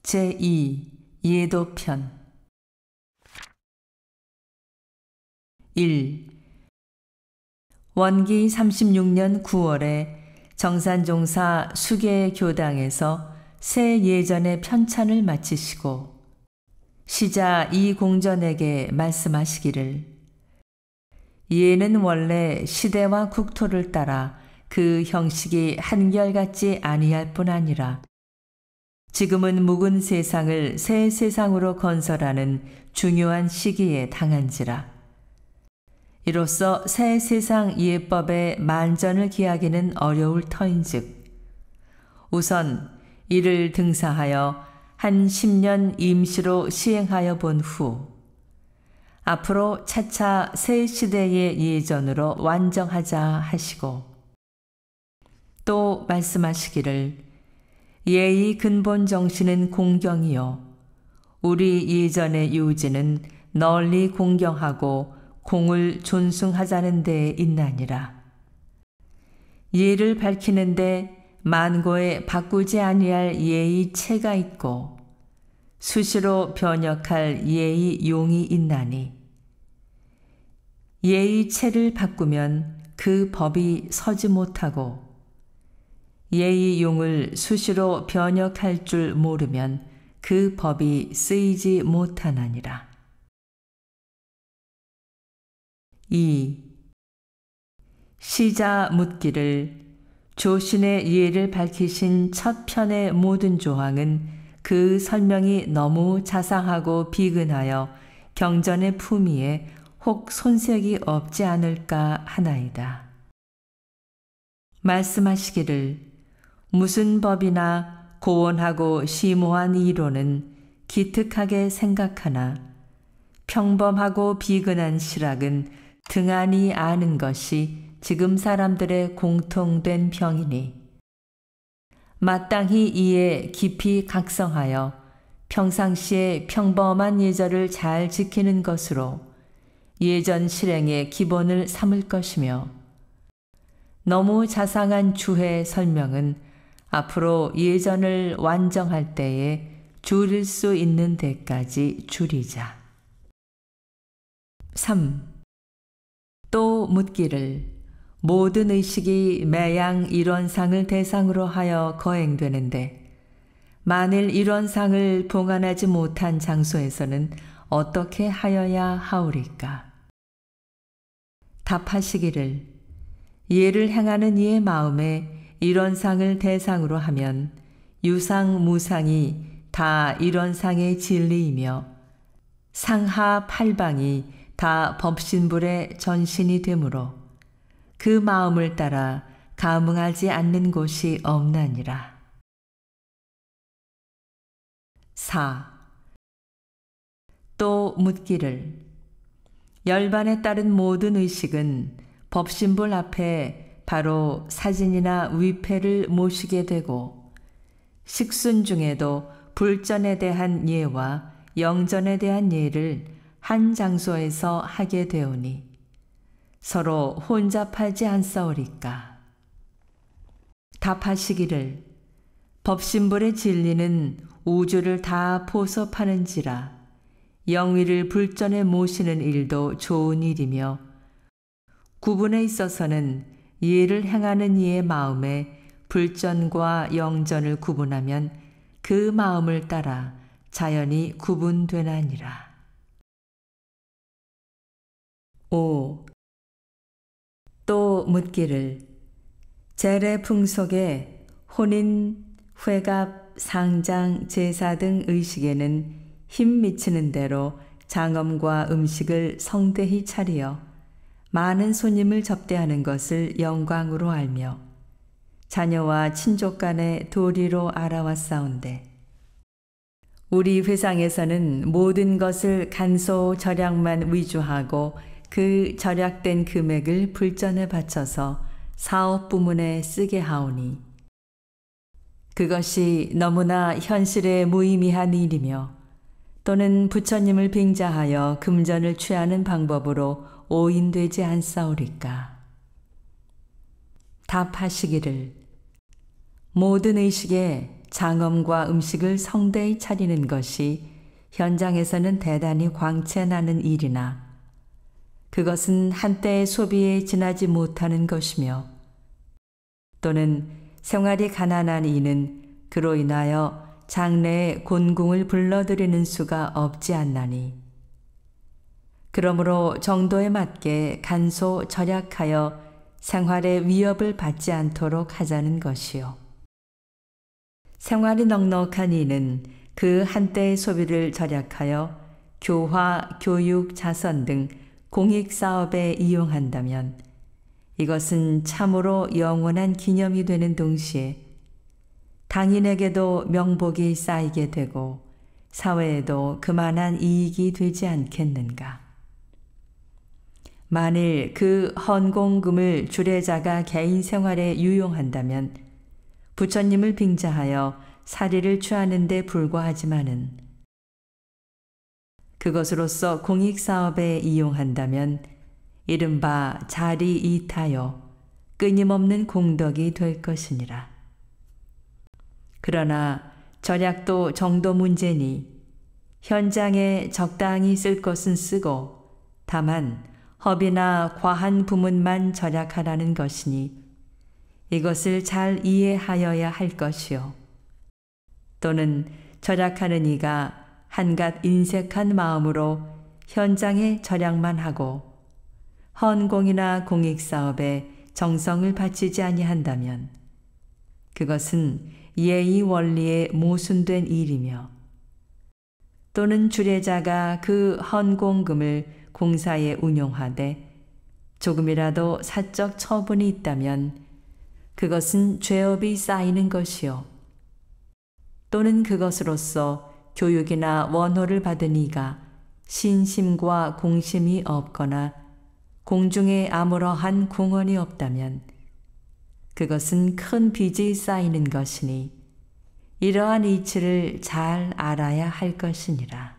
제2 예도편 1. 원기 36년 9월에 정산종사 수계 교당에서 새 예전의 편찬을 마치시고 시자 이 공전에게 말씀하시기를 예는 원래 시대와 국토를 따라 그 형식이 한결같지 아니할 뿐 아니라 지금은 묵은 세상을 새 세상으로 건설하는 중요한 시기에 당한지라. 이로써 새 세상 예법의 만전을 기하기는 어려울 터인즉 우선 이를 등사하여 한 10년 임시로 시행하여 본 후 앞으로 차차 새 시대의 예전으로 완정하자 하시고 또 말씀하시기를 예의 근본 정신은 공경이요 우리 예전의 유지는 널리 공경하고 공을 존숭하자는 데에 있나니라. 예를 밝히는데 만고에 바꾸지 아니할 예의 체가 있고 수시로 변역할 예의 용이 있나니 예의 체를 바꾸면 그 법이 서지 못하고 예의 용을 수시로 변역할 줄 모르면 그 법이 쓰이지 못하나니라. 2. 시자 묻기를 조신의 예를 밝히신 첫 편의 모든 조항은 그 설명이 너무 자상하고 비근하여 경전의 품위에 혹 손색이 없지 않을까 하나이다. 말씀하시기를 무슨 법이나 고원하고 심오한 이론은 기특하게 생각하나 평범하고 비근한 실학은 등한히 아는 것이 지금 사람들의 공통된 병이니 마땅히 이에 깊이 각성하여 평상시에 평범한 예절을 잘 지키는 것으로 예전 실행의 기본을 삼을 것이며 너무 자상한 주해 설명은 앞으로 예전을 완정할 때에 줄일 수 있는 데까지 줄이자. 3. 또 묻기를 모든 의식이 매양 일원상을 대상으로 하여 거행되는데 만일 일원상을 봉안하지 못한 장소에서는 어떻게 하여야 하오리까? 답하시기를 예를 행하는 이의 마음에 일원상을 대상으로 하면 유상 무상이 다 일원상의 진리이며 상하 팔방이 다 법신불의 전신이 되므로 그 마음을 따라 감응하지 않는 곳이 없나니라. 4. 또 묻기를 열반에 따른 모든 의식은 법신불 앞에 바로 사진이나 위패를 모시게 되고 식순 중에도 불전에 대한 예와 영전에 대한 예를 한 장소에서 하게 되오니 서로 혼잡하지 않사오리까? 답하시기를 법신불의 진리는 우주를 다 포섭하는지라 영위를 불전에 모시는 일도 좋은 일이며 구분에 있어서는 예를 행하는 이의 마음에 불전과 영전을 구분하면 그 마음을 따라 자연히 구분되나니라. 5. 또 묻기를 재래 풍속에 혼인, 회갑, 상장, 제사 등 의식에는 힘 미치는 대로 장엄과 음식을 성대히 차리어 많은 손님을 접대하는 것을 영광으로 알며 자녀와 친족 간의 도리로 알아왔사온데 우리 회상에서는 모든 것을 간소 절약만 위주하고 그 절약된 금액을 불전에 바쳐서 사업 부문에 쓰게 하오니 그것이 너무나 현실에 무의미한 일이며 또는 부처님을 빙자하여 금전을 취하는 방법으로 오인되지 않사오리까? 답하시기를 모든 의식에 장엄과 음식을 성대히 차리는 것이 현장에서는 대단히 광채나는 일이나 그것은 한때의 소비에 지나지 못하는 것이며 또는 생활이 가난한 이는 그로 인하여 장래에 곤궁을 불러들이는 수가 없지 않나니 그러므로 정도에 맞게 간소 절약하여 생활의 위협을 받지 않도록 하자는 것이요. 생활이 넉넉한 이는 그 한때의 소비를 절약하여 교화, 교육, 자선 등 공익사업에 이용한다면 이것은 참으로 영원한 기념이 되는 동시에 당인에게도 명복이 쌓이게 되고 사회에도 그만한 이익이 되지 않겠는가. 만일 그 헌공금을 주례자가 개인 생활에 유용한다면 부처님을 빙자하여 사리를 취하는 데 불과하지만은 그것으로서 공익사업에 이용한다면 이른바 자리 이타요 끊임없는 공덕이 될 것이니라. 그러나 절약도 정도 문제니 현장에 적당히 쓸 것은 쓰고 다만 허비나 과한 부문만 절약하라는 것이니 이것을 잘 이해하여야 할 것이요. 또는 절약하는 이가 한갓 인색한 마음으로 현장에 절약만 하고 헌공이나 공익사업에 정성을 바치지 아니한다면 그것은 예의 원리에 모순된 일이며 또는 주례자가 그 헌공금을 공사에 운용하되 조금이라도 사적 처분이 있다면 그것은 죄업이 쌓이는 것이요. 또는 그것으로서 교육이나 원호를 받은 이가 신심과 공심이 없거나 공중에 아무러한 공헌이 없다면 그것은 큰 빚이 쌓이는 것이니 이러한 이치를 잘 알아야 할 것이니라.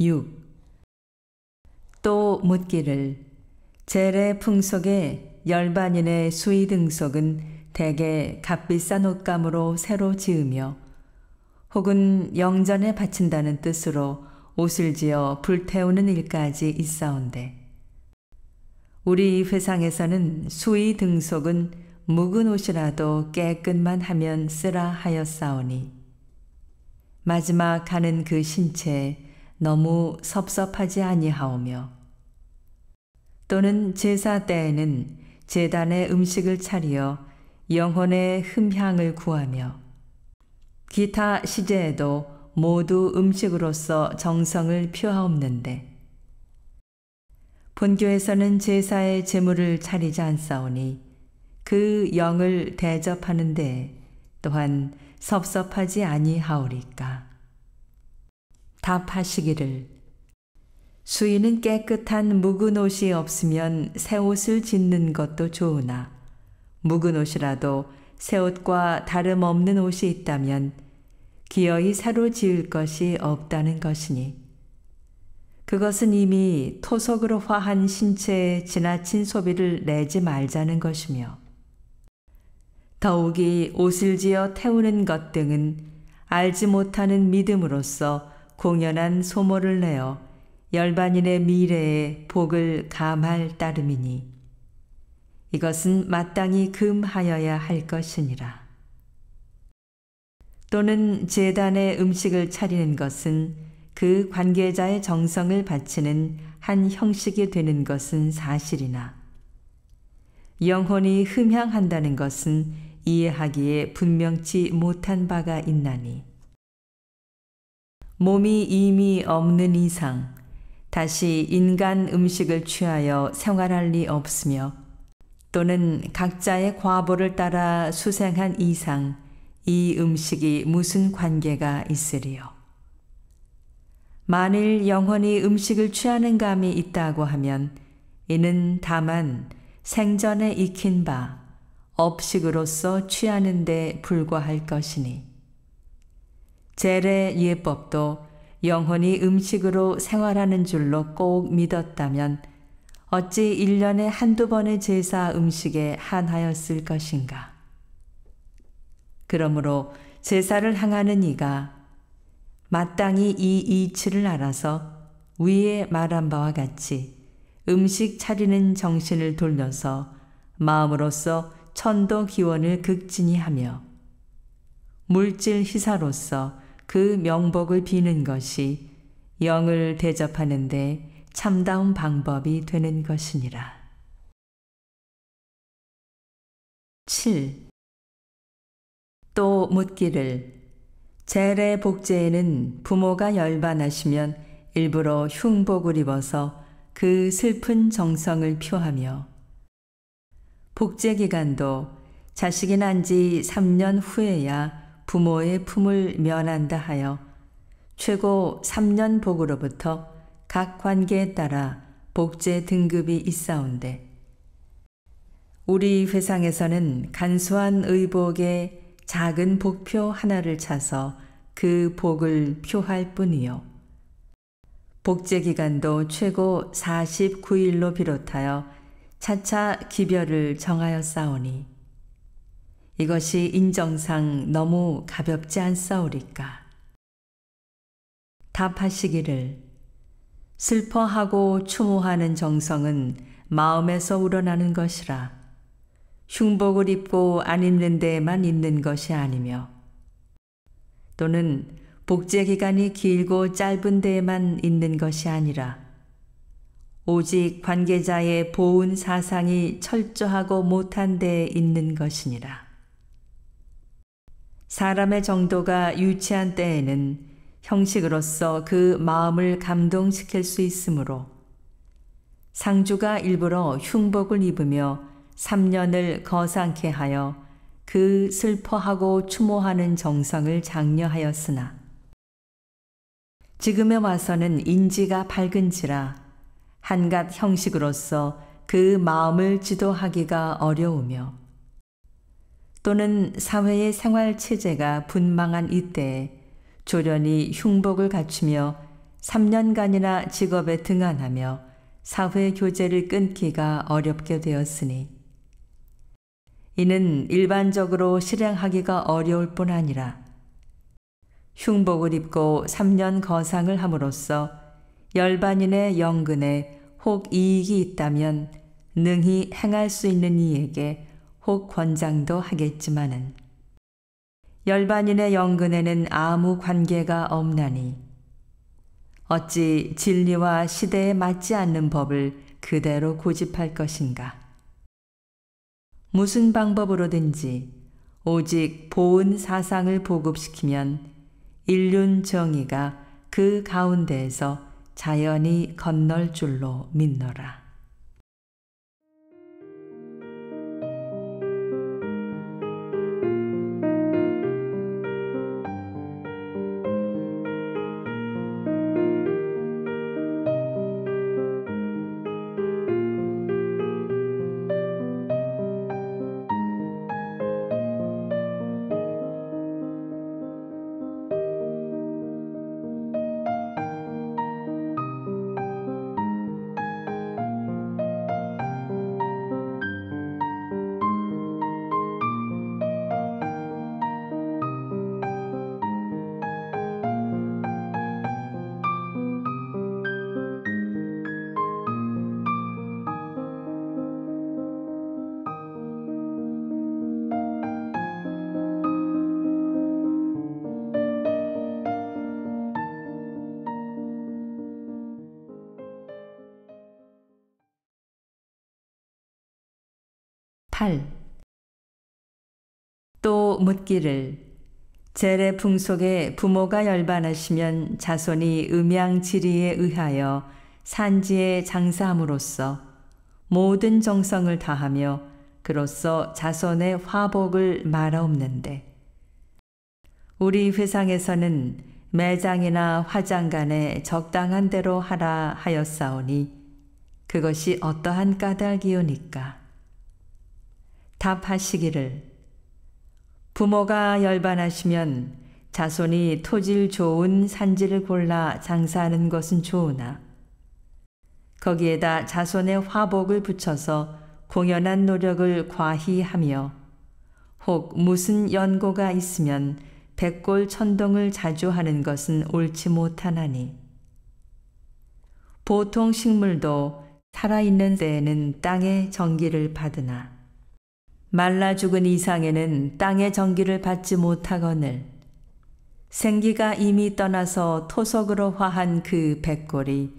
6. 또 묻기를 재래 풍속에 열반인의 수의 등속은 대개 값비싼 옷감으로 새로 지으며 혹은 영전에 바친다는 뜻으로 옷을 지어 불태우는 일까지 있사온데 우리 회상에서는 수의 등속은 묵은 옷이라도 깨끗만 하면 쓰라 하였사오니 마지막 하는 그 신체에 너무 섭섭하지 아니하오며 또는 제사 때에는 제단에 음식을 차리어 영혼의 흠향을 구하며 기타 시제에도 모두 음식으로서 정성을 표하옵는데 본교에서는 제사의 제물을 차리지 않사오니 그 영을 대접하는데 또한 섭섭하지 아니하오리까. 답하시기를 수인은 깨끗한 묵은 옷이 없으면 새 옷을 짓는 것도 좋으나 묵은 옷이라도 새 옷과 다름없는 옷이 있다면 기어이 새로 지을 것이 없다는 것이니 그것은 이미 토속으로 화한 신체에 지나친 소비를 내지 말자는 것이며 더욱이 옷을 지어 태우는 것 등은 알지 못하는 믿음으로써 공연한 소모를 내어 열반인의 미래에 복을 감할 따름이니 이것은 마땅히 금하여야 할 것이니라. 또는 제단에 음식을 차리는 것은 그 관계자의 정성을 바치는 한 형식이 되는 것은 사실이나 영혼이 흠향한다는 것은 이해하기에 분명치 못한 바가 있나니 몸이 이미 없는 이상 다시 인간 음식을 취하여 생활할 리 없으며 또는 각자의 과보를 따라 수생한 이상 이 음식이 무슨 관계가 있으리요. 만일 영혼이 음식을 취하는 감이 있다고 하면 이는 다만 생전에 익힌 바 업식으로서 취하는 데 불과할 것이니 제례 예법도 영혼이 음식으로 생활하는 줄로 꼭 믿었다면 어찌 1년에 한두 번의 제사 음식에 한하였을 것인가. 그러므로 제사를 행하는 이가 마땅히 이 이치를 알아서 위에 말한 바와 같이 음식 차리는 정신을 돌려서 마음으로써 천도 기원을 극진히 하며 물질 희사로서 그 명복을 비는 것이 영을 대접하는 데 참다운 방법이 되는 것이니라. 7. 또 묻기를 제례 복제에는 부모가 열반하시면 일부러 흉복을 입어서 그 슬픈 정성을 표하며 복제 기간도 자식이 난 지 3년 후에야 부모의 품을 면한다 하여 최고 3년 복으로부터 각 관계에 따라 복제 등급이 있사온데 우리 회상에서는 간소한 의복에 작은 복표 하나를 차서 그 복을 표할 뿐이요. 복제 기간도 최고 49일로 비롯하여 차차 기별을 정하였사오니 이것이 인정상 너무 가볍지 않사오리까. 답하시기를 슬퍼하고 추모하는 정성은 마음에서 우러나는 것이라 흉복을 입고 안 입는 데에만 있는 것이 아니며 또는 복제 기간이 길고 짧은 데에만 있는 것이 아니라 오직 관계자의 보은 사상이 철저하고 못한 데에 있는 것이니라. 사람의 정도가 유치한 때에는 형식으로서 그 마음을 감동시킬 수 있으므로 상주가 일부러 흉복을 입으며 3년을 거상케 하여 그 슬퍼하고 추모하는 정성을 장려하였으나 지금에 와서는 인지가 밝은지라 한갓 형식으로서 그 마음을 지도하기가 어려우며 또는 사회의 생활체제가 분망한 이때에 조련이 흉복을 갖추며 3년간이나 직업에 등한하며 사회 교제를 끊기가 어렵게 되었으니 이는 일반적으로 실행하기가 어려울 뿐 아니라 흉복을 입고 3년 거상을 함으로써 열반인의 영근에 혹 이익이 있다면 능히 행할 수 있는 이에게 혹 권장도 하겠지만은 열반인의 영근에는 아무 관계가 없나니 어찌 진리와 시대에 맞지 않는 법을 그대로 고집할 것인가. 무슨 방법으로든지 오직 보은 사상을 보급시키면 인륜 정의가 그 가운데에서 자연히 건널 줄로 믿노라. 8. 또 묻기를 재래 풍속에 부모가 열반하시면 자손이 음양지리에 의하여 산지에 장사함으로써 모든 정성을 다하며 그로써 자손의 화복을 말하옵는데 우리 회상에서는 매장이나 화장 간에 적당한 대로 하라 하였사오니 그것이 어떠한 까닭이오니까. 답하시기를 부모가 열반하시면 자손이 토질 좋은 산지를 골라 장사하는 것은 좋으나 거기에다 자손의 화복을 붙여서 공연한 노력을 과히 하며 혹 무슨 연고가 있으면 백골 천동을 자주 하는 것은 옳지 못하나니 보통 식물도 살아있는 때에는 땅의 정기를 받으나 말라 죽은 이상에는 땅의 정기를 받지 못하거늘 생기가 이미 떠나서 토속으로 화한 그 백골이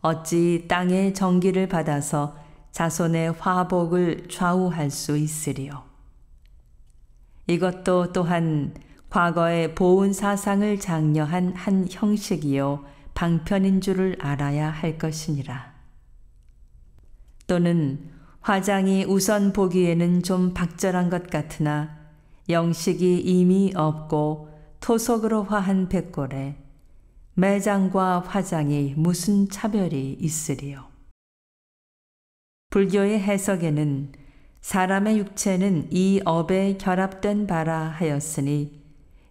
어찌 땅의 정기를 받아서 자손의 화복을 좌우할 수 있으리요. 이것도 또한 과거의 보은 사상을 장려한 한 형식이요 방편인 줄을 알아야 할 것이니라. 또는 화장이 우선 보기에는 좀 박절한 것 같으나 영식이 이미 없고 토속으로 화한 백골에 매장과 화장이 무슨 차별이 있으리요. 불교의 해석에는 사람의 육체는 이 업에 결합된 바라 하였으니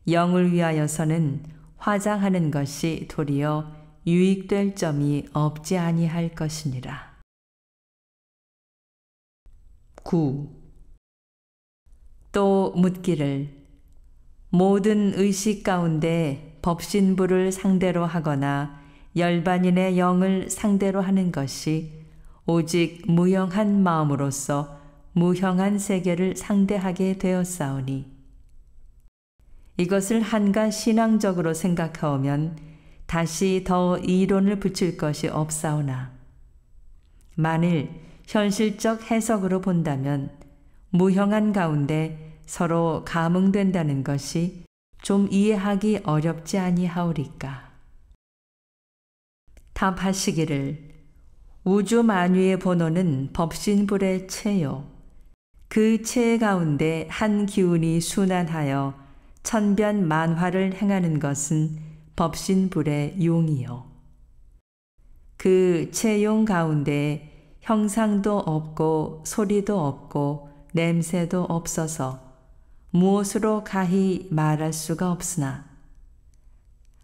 영을 위하여서는 화장하는 것이 도리어 유익될 점이 없지 아니할 것이니라. 9. 또 묻기를 모든 의식 가운데 법신부를 상대로 하거나 열반인의 영을 상대로 하는 것이 오직 무형한 마음으로서 무형한 세계를 상대하게 되었사오니 이것을 한가 신앙적으로 생각하오면 다시 더 이론을 붙일 것이 없사오나 만일 현실적 해석으로 본다면 무형한 가운데 서로 감응된다는 것이 좀 이해하기 어렵지 아니하오리까. 답하시기를 우주 만유의 본원은 법신불의 체요. 그 체 가운데 한 기운이 순환하여 천변 만화를 행하는 것은 법신불의 용이요. 그 체용 가운데 형상도 없고 소리도 없고 냄새도 없어서 무엇으로 가히 말할 수가 없으나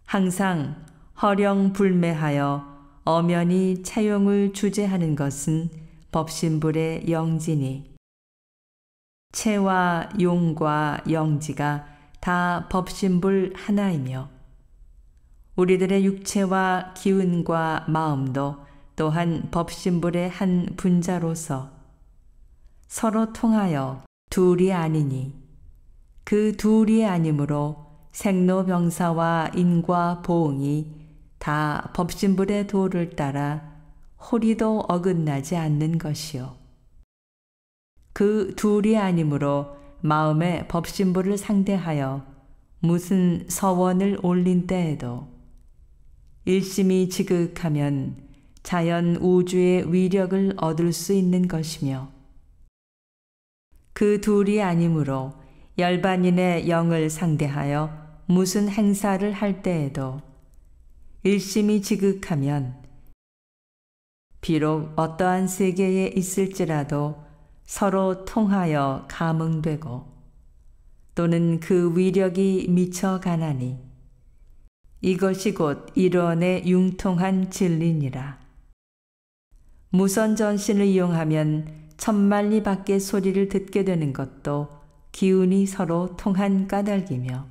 항상 허령불매하여 엄연히 체용을 주재하는 것은 법신불의 영지니 체와 용과 영지가 다 법신불 하나이며 우리들의 육체와 기운과 마음도 또한 법신불의 한 분자로서 서로 통하여 둘이 아니니 그 둘이 아니므로 생로병사와 인과 보응이 다 법신불의 도를 따라 호리도 어긋나지 않는 것이요. 그 둘이 아니므로 마음의 법신불을 상대하여 무슨 서원을 올린 때에도 일심이 지극하면 자연 우주의 위력을 얻을 수 있는 것이며 그 둘이 아니므로 열반인의 영을 상대하여 무슨 행사를 할 때에도 일심이 지극하면 비록 어떠한 세계에 있을지라도 서로 통하여 감응되고 또는 그 위력이 미쳐가나니 이것이 곧 일원의 융통한 진리니라. 무선전신을 이용하면 천만리 밖의 소리를 듣게 되는 것도 기운이 서로 통한 까닭이며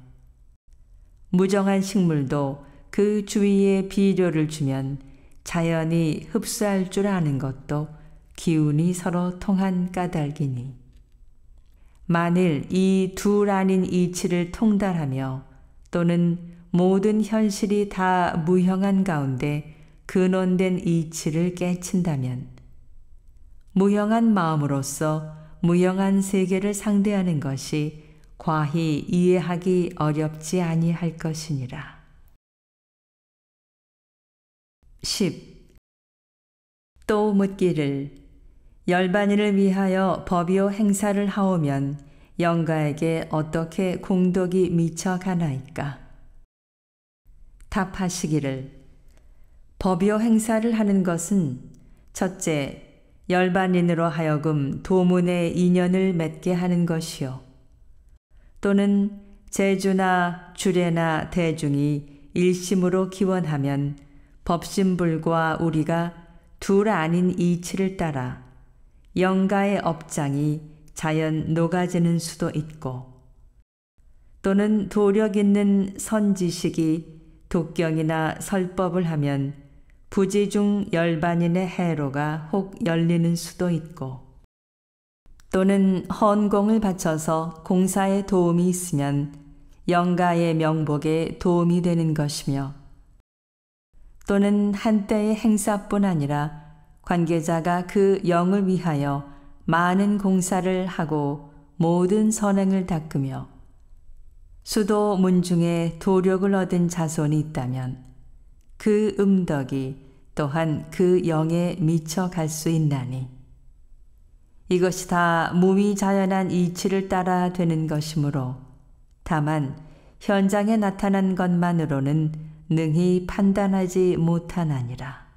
무정한 식물도 그 주위에 비료를 주면 자연히 흡수할 줄 아는 것도 기운이 서로 통한 까닭이니 만일 이 둘 아닌 이치를 통달하며 또는 모든 현실이 다 무형한 가운데 근원된 이치를 깨친다면 무형한 마음으로서 무영한 세계를 상대하는 것이 과히 이해하기 어렵지 아니할 것이니라. 10. 또 묻기를 열반인을 위하여 법요 행사를 하오면 영가에게 어떻게 공덕이 미쳐 가나이까? 답하시기를 법요 행사를 하는 것은 첫째, 열반인으로 하여금 도문의 인연을 맺게 하는 것이요. 또는 제주나 주례나 대중이 일심으로 기원하면 법신불과 우리가 둘 아닌 이치를 따라 영가의 업장이 자연 녹아지는 수도 있고, 또는 도력 있는 선지식이 독경이나 설법을 하면 부지중 열반인의 해로가 혹 열리는 수도 있고, 또는 헌공을 바쳐서 공사에 도움이 있으면 영가의 명복에 도움이 되는 것이며, 또는 한때의 행사뿐 아니라 관계자가 그 영을 위하여 많은 공사를 하고 모든 선행을 닦으며 수도 문중에 도력을 얻은 자손이 있다면 그 음덕이 또한 그 영에 미쳐 갈 수 있나니, 이것이 다 무위자연한 이치를 따라 되는 것이므로 다만 현장에 나타난 것만으로는 능히 판단하지 못하나니라.